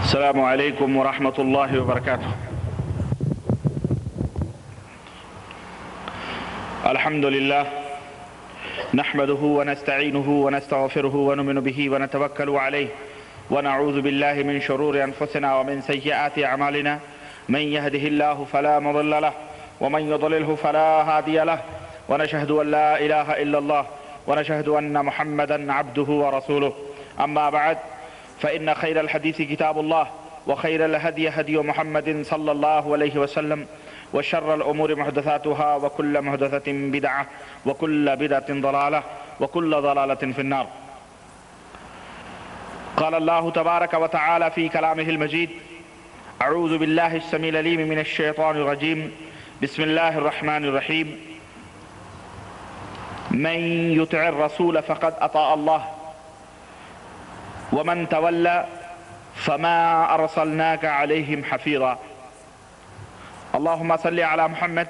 السلام علیکم ورحمۃ اللہ وبرکاتہ۔ الحمد للہ نحمده ونستعینه ونستغفره ونؤمن به ونتوکل علیہ ونعوذ باللہ من شرور انفسنا ومن سیئات اعمالنا من يهده الله فلا مضل له ومن يضلله فلا هادي له ونشهد ان لا اله الا الله ونشهد ان محمدا عبده ورسوله اما بعد فإن خير الحديث كتاب الله وخير الهدي هدي محمد صلى الله عليه وسلم وشر الأمور محدثاتها وكل محدثة بدعة وكل بدعة ضلالة وكل ضلالة في النار. قال الله تبارك وتعالى في كلامه المجيد: أعوذ بالله السميع العليم من الشيطان الرجيم بسم الله الرحمن الرحيم من يطع الرسول فقد أطاع الله ومن تولى فما أرسلناك عليهم حفيظا. اللهم صل على محمد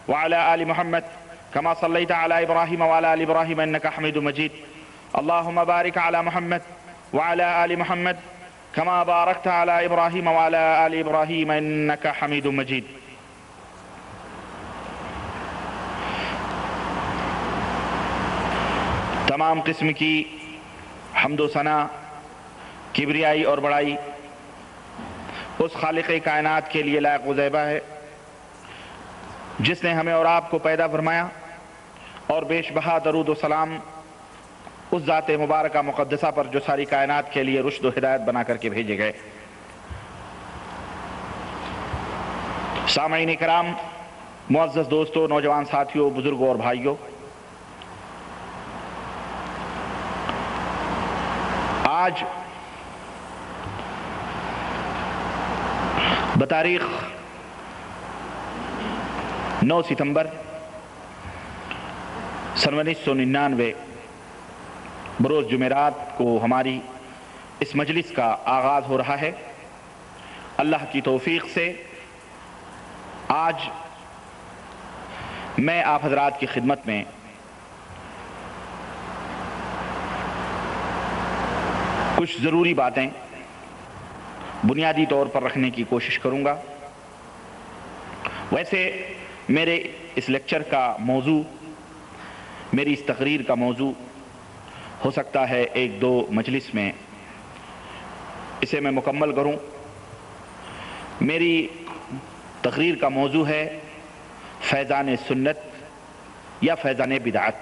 وعلى آل محمد كما صليت على إبراهيم وعلى آل إبراهيم إنك حميد مجيد. اللهم بارك على محمد وعلى آل محمد كما باركت على إبراهيم وعلى آل إبراهيم إنك حميد مجيد. تمام قسم کی حمد و ثنا، کبریائی اور بڑائی اس خالق کائنات کے لیے لائق و زیبا ہے جس نے ہمیں اور آپ کو پیدا فرمایا اور بیش بہا درود و سلام اس ذات مبارکہ مقدسہ پر جو ساری کائنات کے لیے رشد و ہدایت بنا کر کے بھیجے گئے۔ سامعین کرام، معزز دوستو، نوجوان ساتھیوں، بزرگوں اور بھائیوں، آج بتاریخ 9 ستمبر سن 1999 بروز جمعرات کو ہماری اس مجلس کا آغاز ہو رہا ہے۔ اللہ کی توفیق سے آج میں آپ حضرات کی خدمت میں کچھ ضروری باتیں بنیادی طور پر رکھنے کی کوشش کروں گا۔ ویسے میرے اس لیکچر کا موضوع، میری اس تقریر کا موضوع ہو سکتا ہے ایک دو مجلس میں اسے میں مکمل کروں۔ میری تقریر کا موضوع ہے فیضان سنت یا فیضان بدعت۔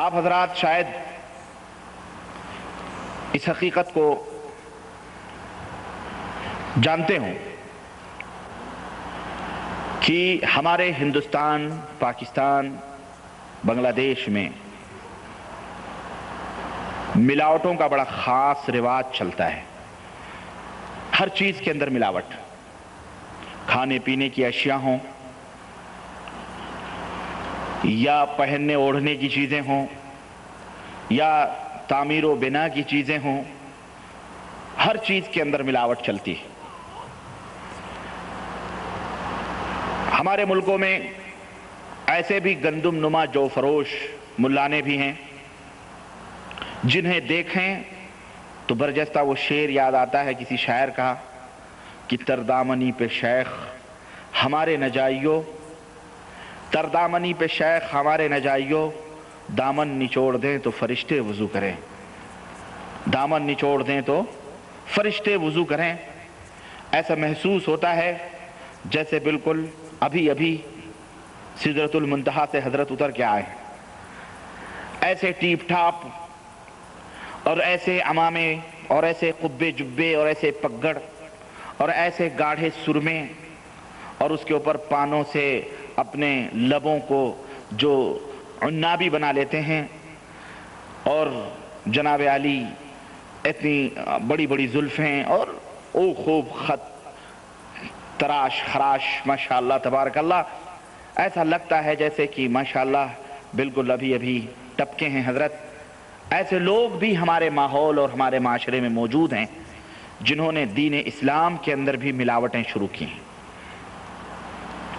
آپ حضرات شاید اس حقیقت کو جانتے ہوں کہ ہمارے ہندوستان، پاکستان، بنگلہ دیش میں ملاوٹوں کا بڑا خاص رواج چلتا ہے۔ ہر چیز کے اندر ملاوٹ، کھانے پینے کی اشیاء ہوں یا پہننے اوڑھنے کی چیزیں ہوں یا تعمیر و بنا کی چیزیں ہوں، ہر چیز کے اندر ملاوٹ چلتی ہے۔ ہمارے ملکوں میں ایسے بھی گندم نما جو فروش ملانے بھی ہیں جنہیں دیکھیں تو برجستہ وہ شعر یاد آتا ہے، کسی شاعر کا کہ تردامنی پہ شیخ ہمارے نجائیو، تردامنی پہ شیخ ہمارے نجائیو، دامن نچوڑ دیں تو فرشتے وضو کریں، دامن نچوڑ دیں تو فرشتے وضو کریں۔ ایسا محسوس ہوتا ہے جیسے بالکل ابھی ابھی سدرۃ المنتہا سے حضرت اتر کے آئے۔ ایسے ٹیپ ٹاپ اور ایسے عمامے اور ایسے قبے جبے اور ایسے پگڑ اور ایسے گاڑھے سرمے اور اس کے اوپر پانوں سے اپنے لبوں کو جو عنابی بنا لیتے ہیں، اور جناب علی اتنی بڑی بڑی زلفیں اور او خوب خط تراش خراش، ماشاءاللہ تبارک اللہ، ایسا لگتا ہے جیسے کہ ماشاءاللہ بالکل ابھی ابھی ٹپکے ہیں حضرت۔ ایسے لوگ بھی ہمارے ماحول اور ہمارے معاشرے میں موجود ہیں جنہوں نے دین اسلام کے اندر بھی ملاوٹیں شروع کی ہیں،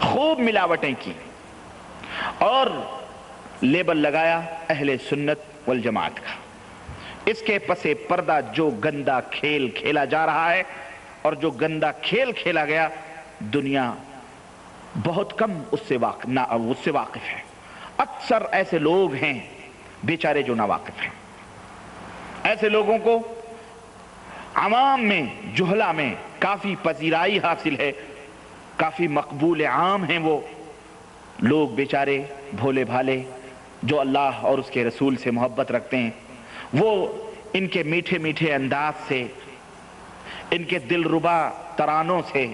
خوب ملاوٹیں کی اور لیبل لگایا اہل سنت والجماعت کا۔ اس کے پسے پردہ جو گندا کھیل کھیلا جا رہا ہے اور جو گندا کھیل کھیلا گیا، دنیا بہت کم اس سے واقف ہے۔ اکثر ایسے لوگ ہیں بیچارے جو ناواقف ہیں۔ ایسے لوگوں کو عوام میں، جہلا میں کافی پذیرائی حاصل ہے، کافی مقبول عام ہیں وہ لوگ بیچارے بھولے بھالے جو اللہ اور اس کے رسول سے محبت رکھتے ہیں۔ وہ ان کے میٹھے میٹھے انداز سے، ان کے دلربا ترانوں سے،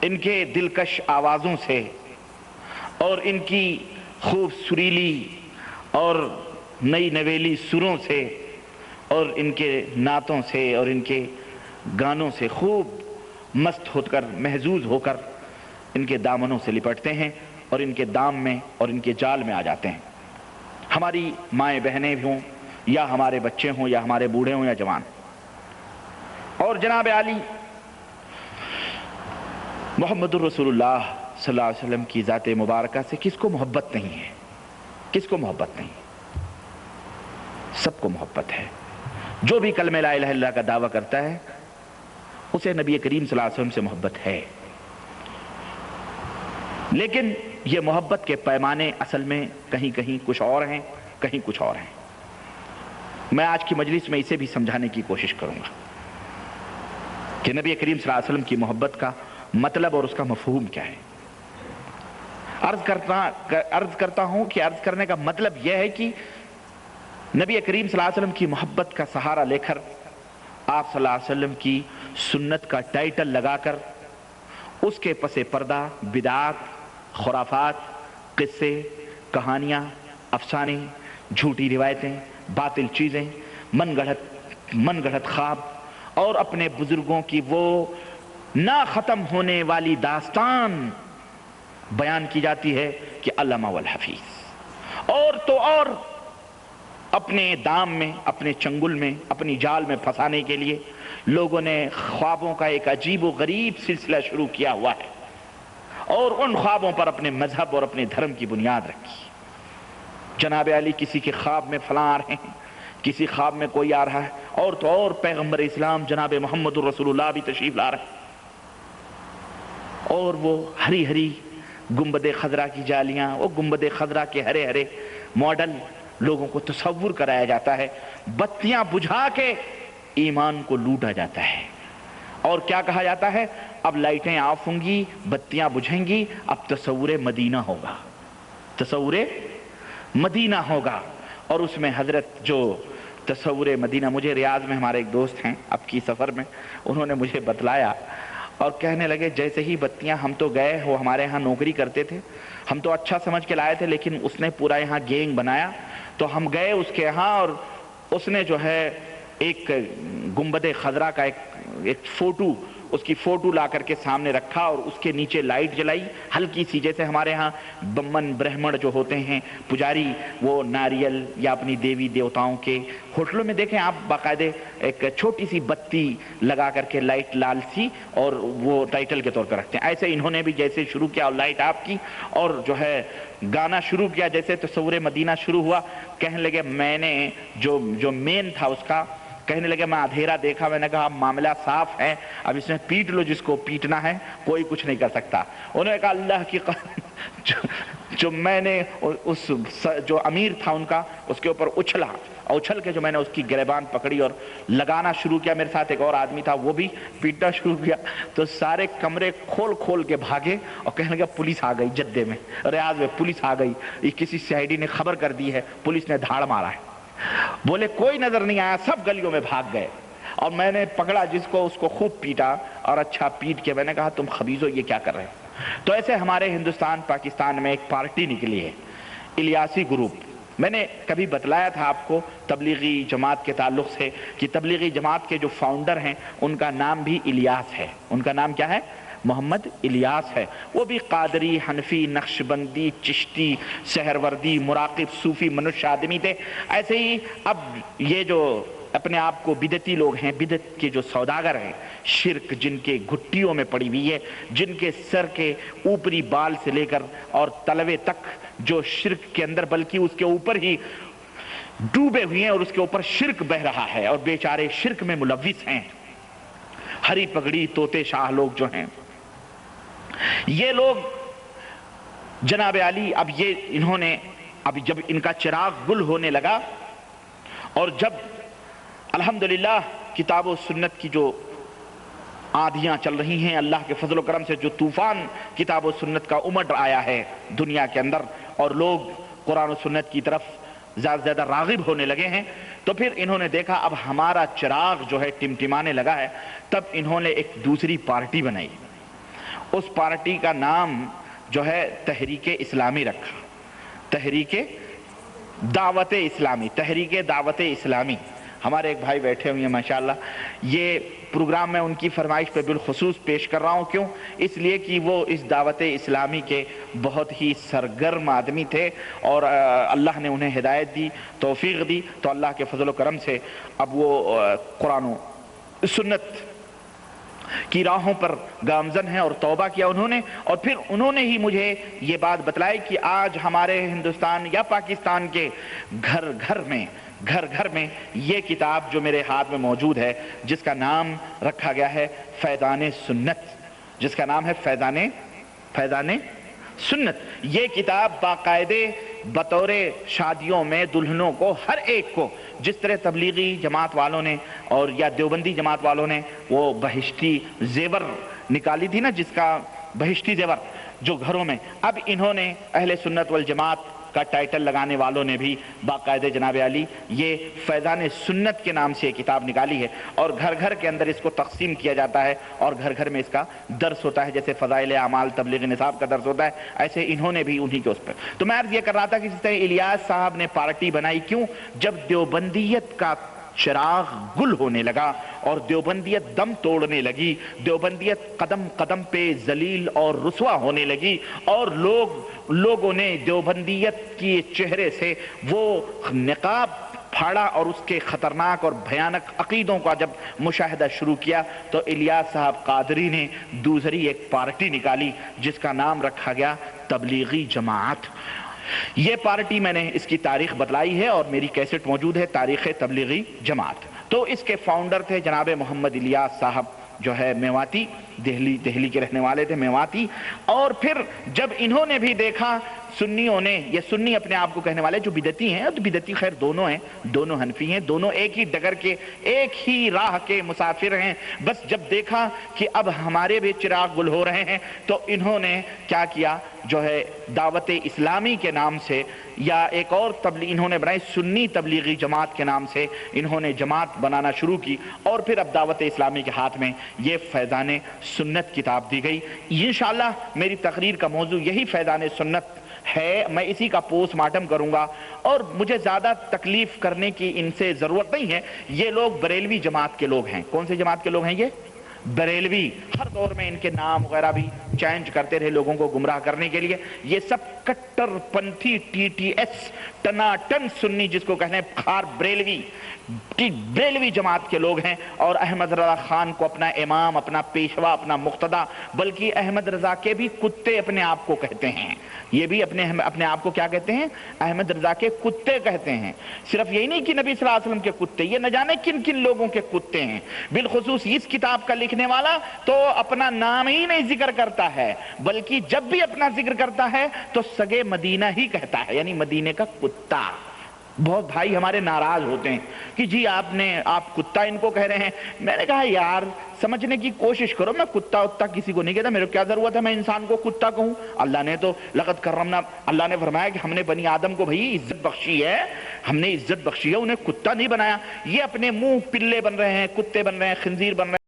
ان کے دلکش آوازوں سے اور ان کی خوب سریلی اور نئی نویلی سروں سے اور ان کے نعتوں سے اور ان کے گانوں سے خوب مست ہو کر، محظوظ ہو کر ان کے دامنوں سے لپٹتے ہیں اور ان کے دام میں اور ان کے جال میں آ جاتے ہیں۔ ہماری مائیں بہنیں ہوں یا ہمارے بچے ہوں یا ہمارے بوڑھے ہوں یا جوان۔ اور جناب علی محمد الرسول اللہ صلی اللہ علیہ وسلم کی ذات مبارکہ سے کس کو محبت نہیں ہے؟ کس کو محبت نہیں؟ سب کو محبت ہے۔ جو بھی کلمہ لا الہ الا اللہ کا دعویٰ کرتا ہے اسے نبی کریم صلی اللہ علیہ وسلم سے محبت ہے، لیکن یہ محبت کے پیمانے اصل میں کہیں کہیں کچھ اور ہیں، کہیں کچھ اور ہیں۔ میں آج کی مجلس میں اسے بھی سمجھانے کی کوشش کروں گا کہ نبی کریم صلی اللہ علیہ وسلم کی محبت کا مطلب اور اس کا مفہوم کیا ہے۔ عرض کرتا ہوں کہ عرض کرنے کا مطلب یہ ہے کہ نبی کریم صلی اللہ علیہ وسلم کی محبت کا سہارا لے کر، آپ صلی اللہ علیہ وسلم کی سنت کا ٹائٹل لگا کر، اس کے پس پردہ بدعات، خرافات، قصے، کہانیاں، افسانے، جھوٹی روایتیں، باطل چیزیں، من گڑھت خواب اور اپنے بزرگوں کی وہ نہ ختم ہونے والی داستان بیان کی جاتی ہے کہ علامہ والحفیظ، اور تو اور اپنے دام میں، اپنے چنگل میں، اپنی جال میں پھنسانے کے لیے لوگوں نے خوابوں کا ایک عجیب و غریب سلسلہ شروع کیا ہوا ہے اور ان خوابوں پر اپنے مذہب اور اپنے دھرم کی بنیاد رکھی۔ جناب علی کسی کے خواب میں فلاں آ رہے ہیں، کسی خواب میں کوئی آ رہا ہے، اور تو اور پیغمبر اسلام جناب محمد الرسول اللہ بھی تشریف لا رہے ہیں، اور وہ ہری ہری گنبد خضرا کی جالیاں، وہ گنبد خضرا کے ہرے ہرے ماڈل لوگوں کو تصور کرایا جاتا ہے، بتیاں بجھا کے ایمان کو لوٹا جاتا ہے، اور کیا کہا جاتا ہے؟ اب لائٹیں آف ہوں گی، بتیاں بجھیں گی، اب تصور مدینہ ہوگا، تصور مدینہ ہوگا۔ اور اس میں حضرت جو تصور مدینہ، مجھے ریاض میں ہمارے ایک دوست ہیں اب کی سفر میں، انہوں نے مجھے بتلایا اور کہنے لگے جیسے ہی بتیاں، ہم تو گئے، وہ ہمارے ہاں نوکری کرتے تھے، ہم تو اچھا سمجھ کے لائے تھے، لیکن اس نے پورا یہاں گینگ بنایا، تو ہم گئے اس کے ہاں اور اس نے جو ہے ایک گنبد خضرا کا ایک فوٹو، اس کی فوٹو لا کر کے سامنے رکھا اور اس کے نیچے لائٹ جلائی ہلکی سی، جیسے ہمارے ہاں بمن برہمن جو ہوتے ہیں پجاری، وہ ناریل یا اپنی دیوی دیوتاؤں کے ہوٹلوں میں دیکھیں آپ باقاعدے ایک چھوٹی سی بتی لگا کر کے لائٹ لال سی اور وہ ٹائٹل کے طور پر رکھتے ہیں، ایسے انہوں نے بھی جیسے شروع کیا اور لائٹ آپ کی اور جو ہے گانا شروع کیا، جیسے تصور مدینہ شروع ہوا، کہنے لگے میں نے جو مین تھا اس کا، کہنے لگے میں اندھیرا دیکھا، میں نے کہا معاملہ صاف ہے، اب اس میں پیٹ لو جس کو پیٹنا ہے، کوئی کچھ نہیں کر سکتا۔ انہوں نے کہا اللہ کی جو میں نے اس جو امیر تھا ان کا، اس کے اوپر اچھل کے جو میں نے اس کی گریبان پکڑی اور لگانا شروع کیا، میرے ساتھ ایک اور آدمی تھا وہ بھی پیٹنا شروع کیا، تو سارے کمرے کھول کے بھاگے اور کہنے لگا پولیس آ گئی، جدے میں ریاض میں پولیس آ گئی، یہ کسی CID نے خبر کر دی ہے، پولیس نے دھاڑ مارا ہے۔ بولے کوئی نظر نہیں آیا، سب گلیوں میں بھاگ گئے، اور میں نے پکڑا جس کو، اس کو خوب پیٹا اور اچھا پیٹ کے میں نے کہا تم خبیثو یہ کیا کر رہے ہو۔ تو ایسے ہمارے ہندوستان پاکستان میں ایک پارٹی نکلی ہے الیاسی گروپ، میں نے کبھی بتلایا تھا آپ کو تبلیغی جماعت کے تعلق سے کہ تبلیغی جماعت کے جو فاؤنڈر ہیں ان کا نام بھی الیاس ہے، ان کا نام کیا ہے؟ محمد الیاس ہے، وہ بھی قادری، حنفی، نقشبندی، چشتی، سہروردی، مراقب، صوفی منش آدمی تھے۔ ایسے ہی اب یہ جو اپنے آپ کو بدعتی لوگ ہیں، بدعت کے جو سوداگر ہیں، شرک جن کے گھٹیوں میں پڑی ہوئی ہے، جن کے سر کے اوپری بال سے لے کر اور تلوے تک جو شرک کے اندر، بلکہ اس کے اوپر ہی ڈوبے ہوئے ہیں اور اس کے اوپر شرک بہ رہا ہے اور بیچارے شرک میں ملوث ہیں. ہری پگڑی طوطے شاہ لوگ جو ہیں یہ لوگ جناب علی اب جب ان کا چراغ گل ہونے لگا اور جب الحمدللہ کتاب و سنت کی جو آندھیاں چل رہی ہیں، اللہ کے فضل و کرم سے جو طوفان کتاب و سنت کا امڑ آیا ہے دنیا کے اندر اور لوگ قرآن و سنت کی طرف زیادہ سے زیادہ راغب ہونے لگے ہیں، تو پھر انہوں نے دیکھا اب ہمارا چراغ جو ہے ٹمٹمانے لگا ہے. تب انہوں نے ایک دوسری پارٹی بنائی. اس پارٹی کا نام جو ہے تحریک اسلامی رکھا. تحریک دعوت اسلامی. تحریک دعوت اسلامی. ہمارے ایک بھائی بیٹھے ہوئے ہیں ماشاءاللہ، یہ پروگرام میں ان کی فرمائش پہ بالخصوص پیش کر رہا ہوں. کیوں؟ اس لیے کہ وہ اس دعوت اسلامی کے بہت ہی سرگرم آدمی تھے اور اللہ نے انہیں ہدایت دی، توفیق دی، تو اللہ کے فضل و کرم سے اب وہ قرآن و سنت کی راہوں پر گامزن ہیں اور توبہ کیا انہوں نے. اور پھر انہوں نے ہی مجھے یہ بات بتلائی کہ آج ہمارے ہندوستان یا پاکستان کے گھر گھر میں یہ کتاب جو میرے ہاتھ میں موجود ہے جس کا نام رکھا گیا ہے فیضان سنت، جس کا نام ہے فیضان سنت. یہ کتاب باقاعدے بطور شادیوں میں دلہنوں کو ہر ایک کو، جس طرح تبلیغی جماعت والوں نے اور یا دیوبندی جماعت والوں نے وہ بہشتی زیور نکالی تھی نا، جس کا بہشتی زیور جو گھروں میں، اب انہوں نے اہل سنت والجماعت کا ٹائٹل لگانے والوں نے بھی باقاعدہ جناب علی یہ فیضان سنت کے نام سے یہ کتاب نکالی ہے اور گھر گھر کے اندر اس کو تقسیم کیا جاتا ہے اور گھر گھر میں اس کا درس ہوتا ہے. جیسے فضائل اعمال تبلیغ نصاب کا درس ہوتا ہے، ایسے انہوں نے بھی انہی کے اس پر. تو میں عرض یہ کر رہا تھا کہ جس طرح الیاس صاحب نے پارٹی بنائی، کیوں؟ جب دیوبندیت کا چراغ گل ہونے لگا اور دیوبندیت دم توڑنے لگی، دیوبندیت قدم قدم پہ ذلیل اور رسوا ہونے لگی اور لوگوں نے دیوبندیت کی چہرے سے وہ نقاب پھاڑا اور اس کے خطرناک اور بھیانک عقیدوں کا جب مشاہدہ شروع کیا، تو الیاس صاحب قادری نے دوسری ایک پارٹی نکالی جس کا نام رکھا گیا تبلیغی جماعت. یہ پارٹی میں نے اس کی تاریخ بتلائی ہے اور میری کیسٹ موجود ہے، تاریخ تبلیغی جماعت. تو اس کے فاؤنڈر تھے جناب محمد الیاس صاحب جو ہے میواتی، دہلی کے رہنے والے تھے، میواتی. اور پھر جب انہوں نے بھی دیکھا سنیوں نے، یہ سنی اپنے آپ کو کہنے والے جو بدعتی ہیں، تو بدعتی خیر دونوں ہیں، دونوں حنفی ہیں، دونوں ایک ہی ڈگر کے ایک ہی راہ کے مسافر ہیں. بس جب دیکھا کہ اب ہمارے بھی چراغ گل ہو رہے ہیں تو انہوں نے کیا کیا، جو ہے دعوت اسلامی کے نام سے یا ایک اور انہوں نے بنائی سنی تبلیغی جماعت کے نام سے انہوں نے جماعت بنانا شروع کی. اور پھر اب دعوت اسلامی کے ہاتھ میں یہ فیضان سنت کتاب دی گئی. انشاءاللہ میری تقریر کا موضوع یہی فیضان سنت ہے. میں اسی کا پوسٹ مارٹم کروں گا اور مجھے زیادہ تکلیف کرنے کی ان سے ضرورت نہیں ہے. یہ لوگ بریلوی جماعت کے لوگ ہیں. کون سے جماعت کے لوگ ہیں؟ یہ بریلوی. ہر دور میں ان کے نام وغیرہ بھی چینج کرتے رہے لوگوں کو گمراہ کرنے کے لیے. یہ سب کٹر پنتھی TTS ٹناٹن سنی جس کو کہنے خار بریلوی جماعت کے لوگ ہیں اور احمد رضا خان کو اپنا امام، اپنا پیشوا، اپنا مقتدا، بلکہ احمد رضا کے بھی کتے اپنے آپ کو کہتے ہیں. یہ بھی اپنے آپ کو کیا کہتے ہیں؟ احمد رضا کے کتے کہتے ہیں. صرف یہی نہیں کہ نبی صلی اللہ علیہ وسلم کے کتے، یہ نہ جانے کن کن لوگوں کے کتے ہیں. بالخصوص اس کتاب کا لکھنے والا تو اپنا نام ہی نہیں ذکر کرتا ہے، بلکہ جب بھی اپنا ذکر کرتا ہے تو سگے مدینہ ہی کہتا ہے، یعنی مدینے کا کتا. بہت بھائی ہمارے ناراض ہوتے ہیں کہ جی آپ کتا ان کو کہہ رہے ہیں. میں نے کہا یار سمجھنے کی کوشش کرو، میں کتا اتتا کسی کو نہیں کہتا. میرے کو کیا ضرورت ہے میں انسان کو کتا کہوں؟ اللہ نے تو لقد کرمنا، اللہ نے فرمایا کہ ہم نے بنی آدم کو بھائی عزت بخشی ہے، ہم نے عزت بخشی ہے، انہیں کتا نہیں بنایا. یہ اپنے منہ پلے بن رہے ہیں، کتے بن رہے ہیں، خنزیر بن رہے ہیں.